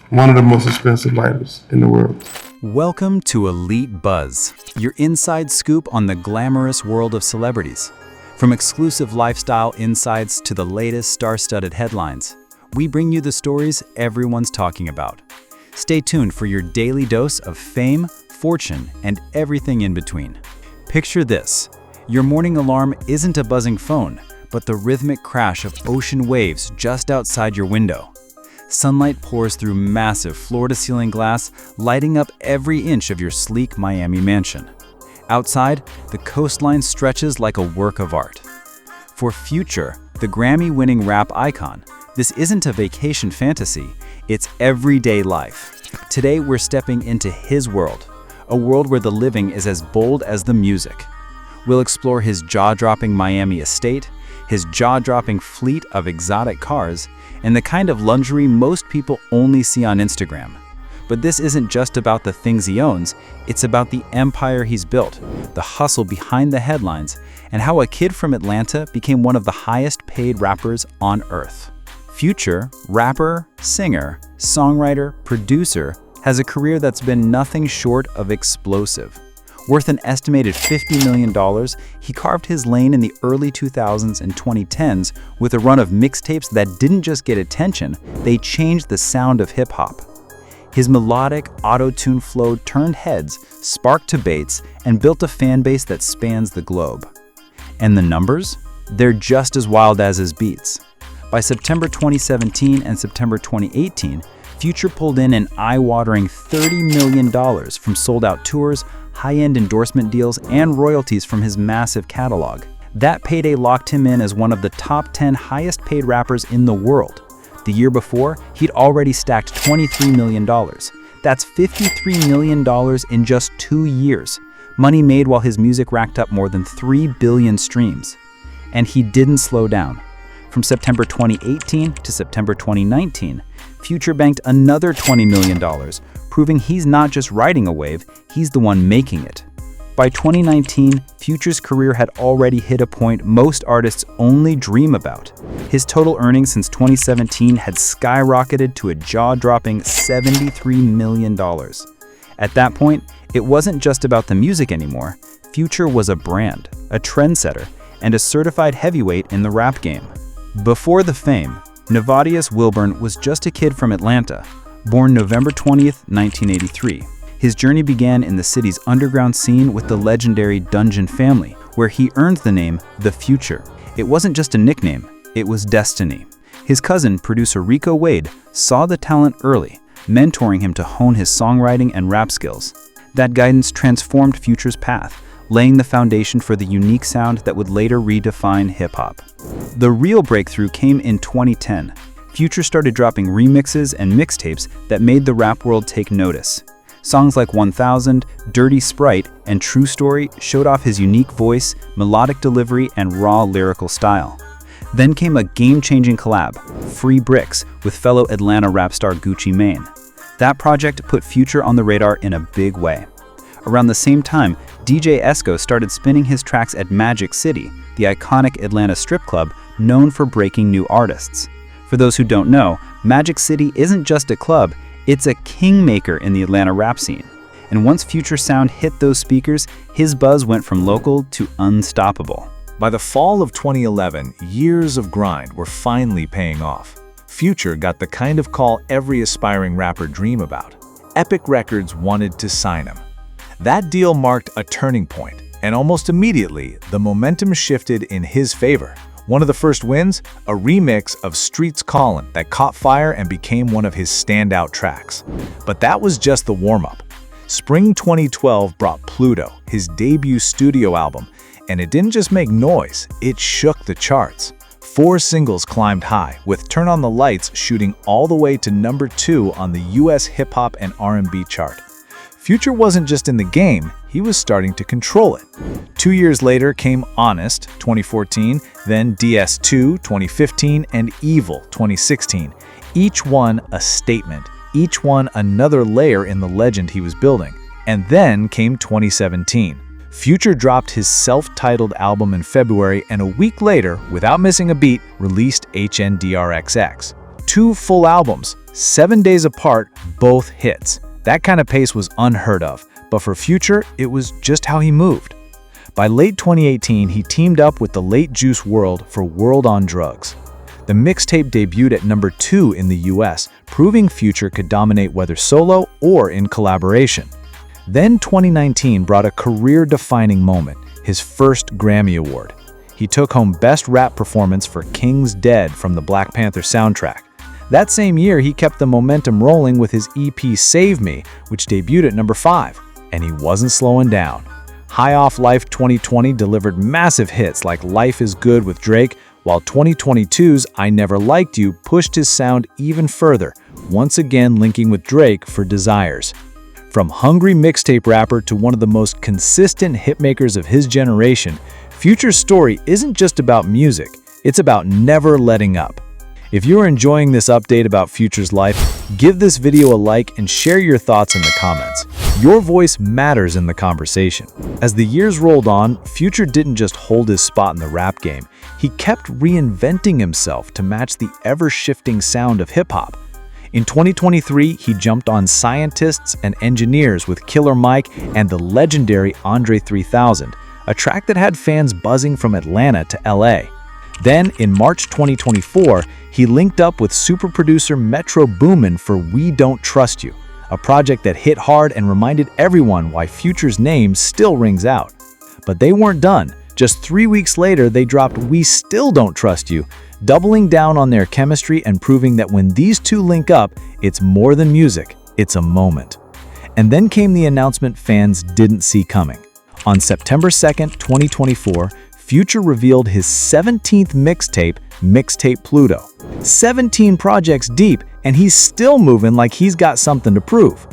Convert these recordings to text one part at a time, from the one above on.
one of the most expensive lighters in the world. Welcome to Elite Buzz, your inside scoop on the glamorous world of celebrities. From exclusive lifestyle insights to the latest star-studded headlines, we bring you the stories everyone's talking about. Stay tuned for your daily dose of fame, fortune, and everything in between. Picture this: your morning alarm isn't a buzzing phone, but the rhythmic crash of ocean waves just outside your window. Sunlight pours through massive floor-to-ceiling glass, lighting up every inch of your sleek Miami mansion. Outside, the coastline stretches like a work of art. For Future, the Grammy-winning rap icon, this isn't a vacation fantasy, it's everyday life. Today, we're stepping into his world, a world where the living is as bold as the music. We'll explore his jaw-dropping Miami estate, his jaw-dropping fleet of exotic cars, and the kind of luxury most people only see on Instagram. But this isn't just about the things he owns, it's about the empire he's built, the hustle behind the headlines, and how a kid from Atlanta became one of the highest-paid rappers on earth. Future, rapper, singer, songwriter, producer, has a career that's been nothing short of explosive. Worth an estimated $50 million, he carved his lane in the early 2000s and 2010s with a run of mixtapes that didn't just get attention, they changed the sound of hip-hop. His melodic, auto-tune flow turned heads, sparked debates, and built a fan base that spans the globe. And the numbers? They're just as wild as his beats. By September 2017 and September 2018, Future pulled in an eye-watering $30 million from sold-out tours, high-end endorsement deals, and royalties from his massive catalog. That payday locked him in as one of the top 10 highest-paid rappers in the world. The year before, he'd already stacked $23 million. That's $53 million in just 2 years. Money made while his music racked up more than 3 billion streams. And he didn't slow down. From September 2018 to September 2019, Future banked another $20 million, proving he's not just riding a wave, he's the one making it. By 2019, Future's career had already hit a point most artists only dream about. His total earnings since 2017 had skyrocketed to a jaw-dropping $73 million. At that point, it wasn't just about the music anymore. Future was a brand, a trendsetter, and a certified heavyweight in the rap game. Before the fame, Nayvadius Wilburn was just a kid from Atlanta, born November 20th, 1983. His journey began in the city's underground scene with the legendary Dungeon family, where he earned the name The Future. It wasn't just a nickname, it was destiny. His cousin, producer Rico Wade, saw the talent early, mentoring him to hone his songwriting and rap skills. That guidance transformed Future's path, laying the foundation for the unique sound that would later redefine hip-hop. The real breakthrough came in 2010. Future started dropping remixes and mixtapes that made the rap world take notice. Songs like 1000, Dirty Sprite, and True Story showed off his unique voice, melodic delivery, and raw lyrical style. Then came a game-changing collab, Free Bricks, with fellow Atlanta rap star Gucci Mane. That project put Future on the radar in a big way. Around the same time, DJ Esco started spinning his tracks at Magic City, the iconic Atlanta strip club known for breaking new artists. For those who don't know, Magic City isn't just a club, it's a kingmaker in the Atlanta rap scene. And once Future sound hit those speakers, his buzz went from local to unstoppable. By the fall of 2011, years of grind were finally paying off. Future got the kind of call every aspiring rapper dream about. Epic Records wanted to sign him. That deal marked a turning point, and almost immediately, the momentum shifted in his favor. One of the first wins, a remix of Streets Callin' that caught fire and became one of his standout tracks. But that was just the warm-up. Spring 2012 brought Pluto, his debut studio album, and it didn't just make noise, it shook the charts. 4 singles climbed high, with Turn on the Lights shooting all the way to number 2 on the US hip-hop and R&B chart. Future wasn't just in the game, he was starting to control it. 2 years later came Honest, 2014, then DS2, 2015, and Evil, 2016. Each one a statement, each one another layer in the legend he was building. And then came 2017. Future dropped his self-titled album in February, and a week later, without missing a beat, released HNDRXX. 2 full albums, 7 days apart, both hits. That kind of pace was unheard of, but for Future, it was just how he moved. By late 2018, he teamed up with the late Juice WRLD for World on Drugs. The mixtape debuted at number 2 in the US, proving Future could dominate whether solo or in collaboration. Then 2019 brought a career-defining moment, his first Grammy Award. He took home Best Rap Performance for King's Dead from the Black Panther soundtrack. That same year, he kept the momentum rolling with his EP Save Me, which debuted at number 5, and he wasn't slowing down. High Off Life 2020 delivered massive hits like Life is Good with Drake, while 2022's I Never Liked You pushed his sound even further, once again linking with Drake for Desires. From hungry mixtape rapper to one of the most consistent hitmakers of his generation, Future's story isn't just about music, it's about never letting up. If you're enjoying this update about Future's life, give this video a like and share your thoughts in the comments. Your voice matters in the conversation. As the years rolled on, Future didn't just hold his spot in the rap game, he kept reinventing himself to match the ever-shifting sound of hip-hop. In 2023, he jumped on Scientists and Engineers with Killer Mike and the legendary Andre 3000, a track that had fans buzzing from Atlanta to LA. Then, in March 2024, he linked up with super producer Metro Boomin for We Don't Trust You, a project that hit hard and reminded everyone why Future's name still rings out. But they weren't done. Just 3 weeks later, they dropped We Still Don't Trust You, doubling down on their chemistry and proving that when these two link up, it's more than music, it's a moment. And then came the announcement fans didn't see coming. On September 2nd, 2024, Future revealed his 17th mixtape, Mixtape Pluto. 17 projects deep, and he's still moving like he's got something to prove.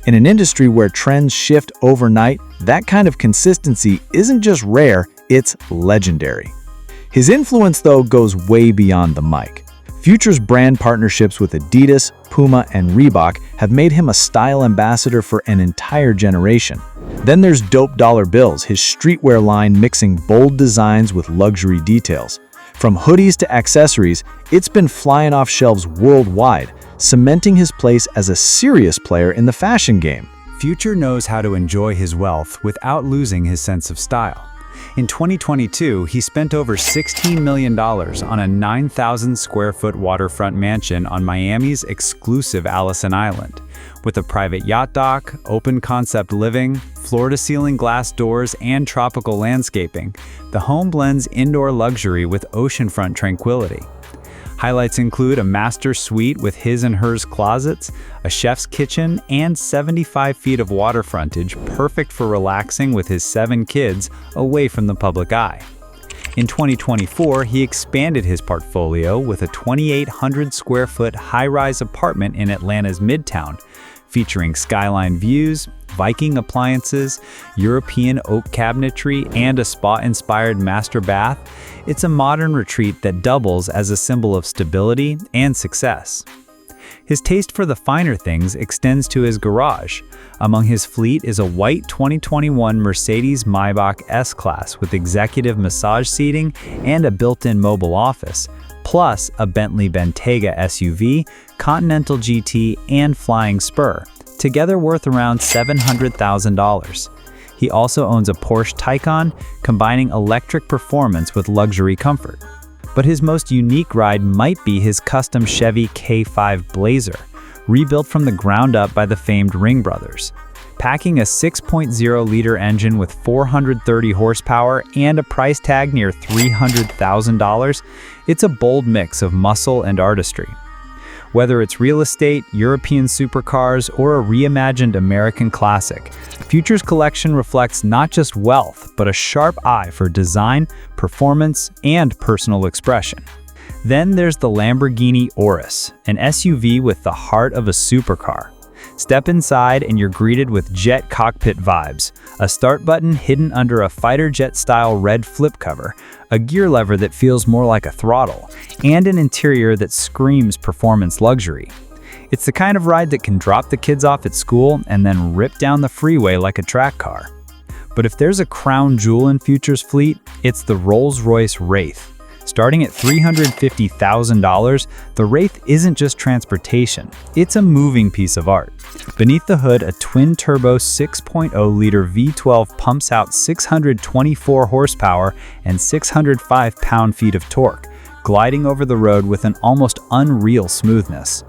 In an industry where trends shift overnight, that kind of consistency isn't just rare, it's legendary. His influence, though, goes way beyond the mic. Future's brand partnerships with Adidas, Puma, and Maybach have made him a style ambassador for an entire generation. Then there's Dope Dollar Bills, his streetwear line mixing bold designs with luxury details. From hoodies to accessories, it's been flying off shelves worldwide, cementing his place as a serious player in the fashion game. Future knows how to enjoy his wealth without losing his sense of style. In 2022, he spent over $16 million on a 9,000 square foot waterfront mansion on Miami's exclusive Allison Island. With a private yacht dock, open concept living, floor-to-ceiling glass doors, and tropical landscaping, the home blends indoor luxury with oceanfront tranquility. Highlights include a master suite with his and hers closets, a chef's kitchen, and 75 feet of water frontage, perfect for relaxing with his 7 kids away from the public eye. In 2024, he expanded his portfolio with a 2,800 square foot high-rise apartment in Atlanta's Midtown, featuring skyline views, Viking appliances, European oak cabinetry, and a spa-inspired master bath. It's a modern retreat that doubles as a symbol of stability and success. His taste for the finer things extends to his garage. Among his fleet is a white 2021 Mercedes Maybach S-Class with executive massage seating and a built-in mobile office, plus a Bentley Bentayga SUV, Continental GT, and Flying Spur, together worth around $700,000. He also owns a Porsche Taycan, combining electric performance with luxury comfort. But his most unique ride might be his custom Chevy K5 Blazer, rebuilt from the ground up by the famed Ring brothers. Packing a 6.0-liter engine with 430 horsepower and a price tag near $300,000, it's a bold mix of muscle and artistry. Whether it's real estate, European supercars, or a reimagined American classic, Future's collection reflects not just wealth, but a sharp eye for design, performance, and personal expression. Then there's the Lamborghini Urus, an SUV with the heart of a supercar. Step inside and you're greeted with jet cockpit vibes, a start button hidden under a fighter jet-style red flip cover, a gear lever that feels more like a throttle, and an interior that screams performance luxury. It's the kind of ride that can drop the kids off at school and then rip down the freeway like a track car. But if there's a crown jewel in Future's fleet, it's the Rolls-Royce Wraith. Starting at $350,000, the Wraith isn't just transportation, it's a moving piece of art. Beneath the hood, a twin-turbo 6.0-liter V12 pumps out 624 horsepower and 605 pound-feet of torque, gliding over the road with an almost unreal smoothness.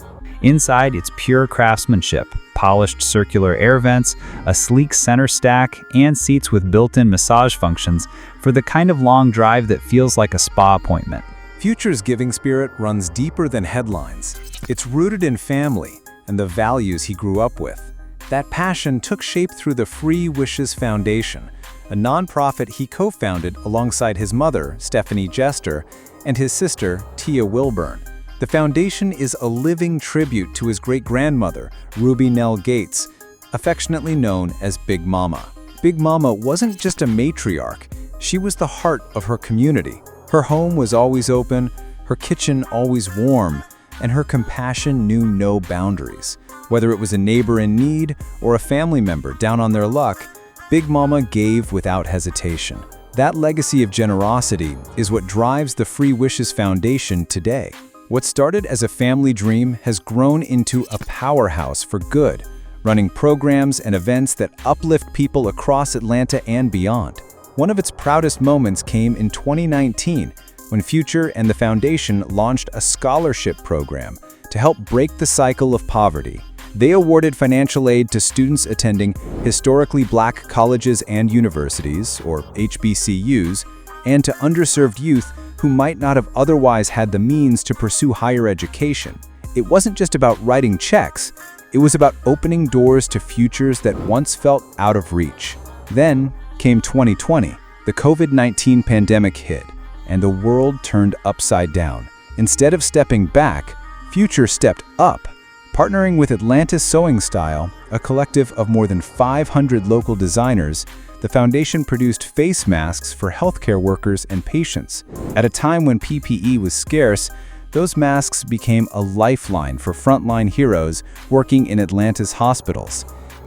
Inside, it's pure craftsmanship, polished circular air vents, a sleek center stack, and seats with built-in massage functions for the kind of long drive that feels like a spa appointment. Future's giving spirit runs deeper than headlines. It's rooted in family and the values he grew up with. That passion took shape through the Free Wishes Foundation, a nonprofit he co-founded alongside his mother, Stephanie Jester, and his sister, Tia Wilburn. The foundation is a living tribute to his great-grandmother, Ruby Nell Gates, affectionately known as Big Mama. Big Mama wasn't just a matriarch, she was the heart of her community. Her home was always open, her kitchen always warm, and her compassion knew no boundaries. Whether it was a neighbor in need or a family member down on their luck, Big Mama gave without hesitation. That legacy of generosity is what drives the Free Wishes Foundation today. What started as a family dream has grown into a powerhouse for good, running programs and events that uplift people across Atlanta and beyond. One of its proudest moments came in 2019, when Future and the foundation launched a scholarship program to help break the cycle of poverty. They awarded financial aid to students attending historically black colleges and universities, or HBCUs, and to underserved youth who might not have otherwise had the means to pursue higher education. It wasn't just about writing checks, it was about opening doors to futures that once felt out of reach. Then came 2020. The COVID-19 pandemic hit, and the world turned upside down. Instead of stepping back, Future stepped up. Partnering with Atlantis Sewing Style, a collective of more than 500 local designers, the foundation produced face masks for healthcare workers and patients. At a time when PPE was scarce, those masks became a lifeline for frontline heroes working in Atlanta's hospitals,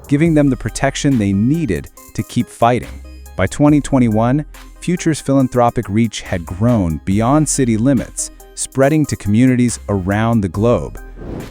giving them the protection they needed to keep fighting. By 2021, Future's philanthropic reach had grown beyond city limits, spreading to communities around the globe,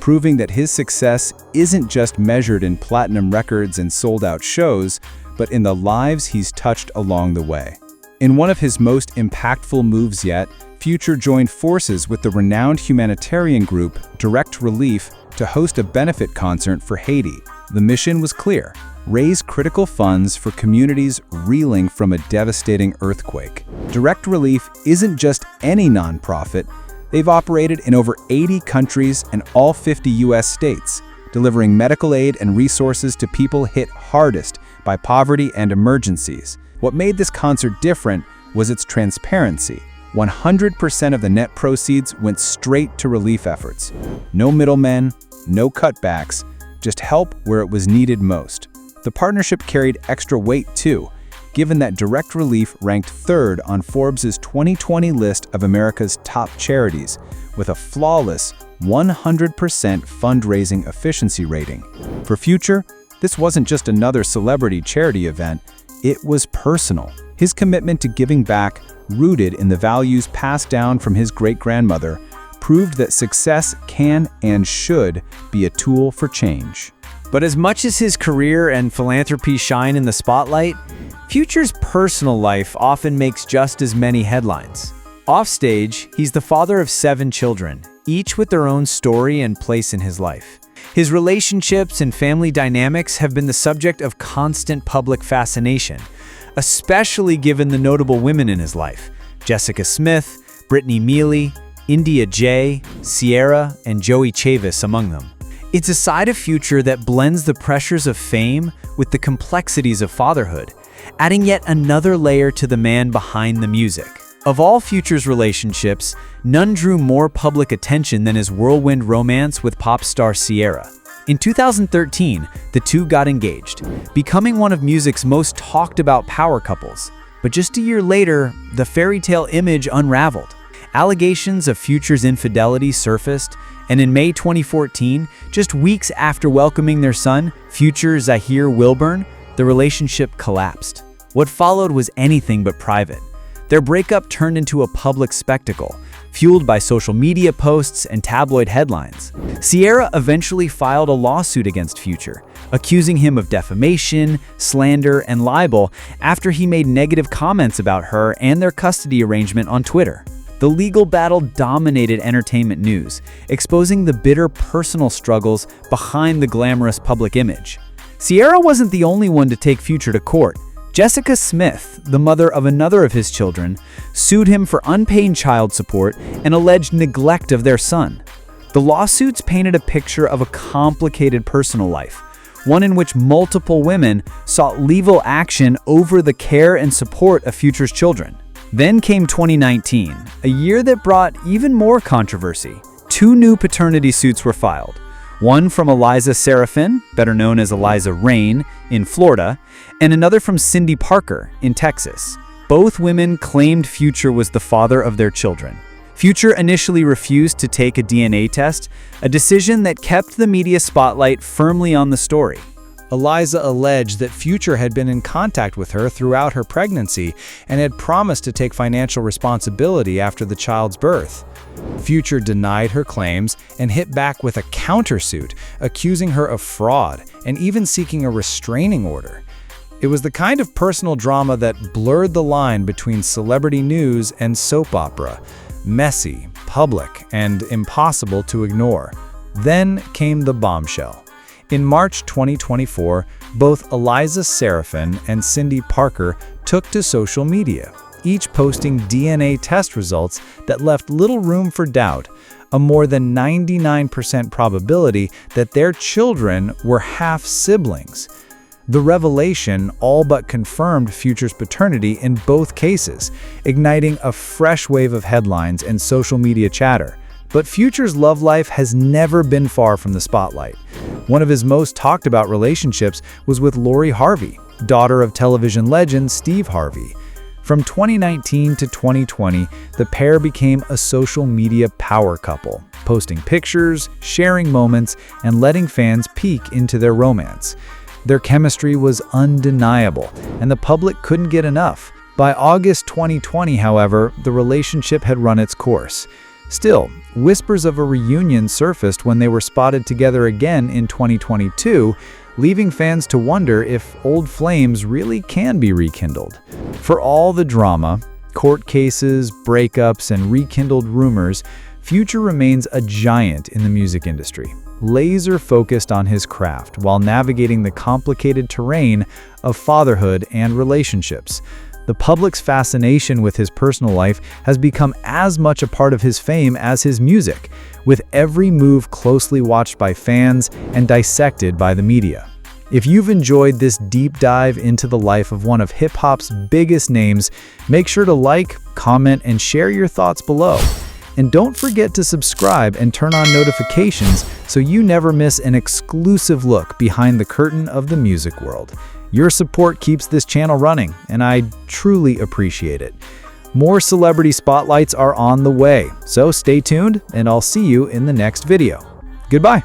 proving that his success isn't just measured in platinum records and sold-out shows, but in the lives he's touched along the way. In one of his most impactful moves yet, Future joined forces with the renowned humanitarian group Direct Relief to host a benefit concert for Haiti. The mission was clear: raise critical funds for communities reeling from a devastating earthquake. Direct Relief isn't just any nonprofit. They've operated in over 80 countries and all 50 US states, delivering medical aid and resources to people hit hardest by poverty and emergencies. What made this concert different was its transparency. 100% of the net proceeds went straight to relief efforts. No middlemen, no cutbacks, just help where it was needed most. The partnership carried extra weight too, given that Direct Relief ranked third on Forbes' 2020 list of America's top charities, with a flawless 100% fundraising efficiency rating. For Future, this wasn't just another celebrity charity event, it was personal. His commitment to giving back, rooted in the values passed down from his great-grandmother, proved that success can and should be a tool for change. But as much as his career and philanthropy shine in the spotlight, Future's personal life often makes just as many headlines. Offstage, he's the father of 7 children, each with their own story and place in his life. His relationships and family dynamics have been the subject of constant public fascination, especially given the notable women in his life: Jessica Smith, Brittany Mealy, India J, Sierra, and Joey Chavis among them. It's a side of Future that blends the pressures of fame with the complexities of fatherhood, adding yet another layer to the man behind the music. Of all Future's relationships, none drew more public attention than his whirlwind romance with pop star Sierra. In 2013, the two got engaged, becoming one of music's most talked about power couples. But just a year later, the fairy tale image unraveled. Allegations of Future's infidelity surfaced, and in May 2014, just weeks after welcoming their son, Future Zahir Wilburn, the relationship collapsed. What followed was anything but private. Their breakup turned into a public spectacle, fueled by social media posts and tabloid headlines. Ciara eventually filed a lawsuit against Future, accusing him of defamation, slander, and libel after he made negative comments about her and their custody arrangement on Twitter. The legal battle dominated entertainment news, exposing the bitter personal struggles behind the glamorous public image. Ciara wasn't the only one to take Future to court. Jessica Smith, the mother of another of his children, sued him for unpaid child support and alleged neglect of their son. The lawsuits painted a picture of a complicated personal life, one in which multiple women sought legal action over the care and support of Future's children. Then came 2019, a year that brought even more controversy. 2 new paternity suits were filed. One from Eliza Serafin, better known as Eliza Rain, in Florida, and another from Cindy Parker in Texas. Both women claimed Future was the father of their children. Future initially refused to take a DNA test, a decision that kept the media spotlight firmly on the story. Eliza alleged that Future had been in contact with her throughout her pregnancy and had promised to take financial responsibility after the child's birth. Future denied her claims and hit back with a countersuit, accusing her of fraud and even seeking a restraining order. It was the kind of personal drama that blurred the line between celebrity news and soap opera, messy, public, and impossible to ignore. Then came the bombshell. In March 2024, both Eliza Serafin and Cindy Parker took to social media, each posting DNA test results that left little room for doubt, a more than 99% probability that their children were half-siblings. The revelation all but confirmed Future's paternity in both cases, igniting a fresh wave of headlines and social media chatter. But Future's love life has never been far from the spotlight. One of his most talked about relationships was with Lori Harvey, daughter of television legend Steve Harvey. From 2019 to 2020, the pair became a social media power couple, posting pictures, sharing moments, and letting fans peek into their romance. Their chemistry was undeniable, and the public couldn't get enough. By August 2020, however, the relationship had run its course. Still, whispers of a reunion surfaced when they were spotted together again in 2022, leaving fans to wonder if old flames really can be rekindled. For all the drama, court cases, breakups, and rekindled rumors, Future remains a giant in the music industry, laser-focused on his craft while navigating the complicated terrain of fatherhood and relationships. The public's fascination with his personal life has become as much a part of his fame as his music, with every move closely watched by fans and dissected by the media. If you've enjoyed this deep dive into the life of one of hip-hop's biggest names, make sure to like, comment, and share your thoughts below. And don't forget to subscribe and turn on notifications so you never miss an exclusive look behind the curtain of the music world. Your support keeps this channel running, and I truly appreciate it. More celebrity spotlights are on the way, so stay tuned, and I'll see you in the next video. Goodbye.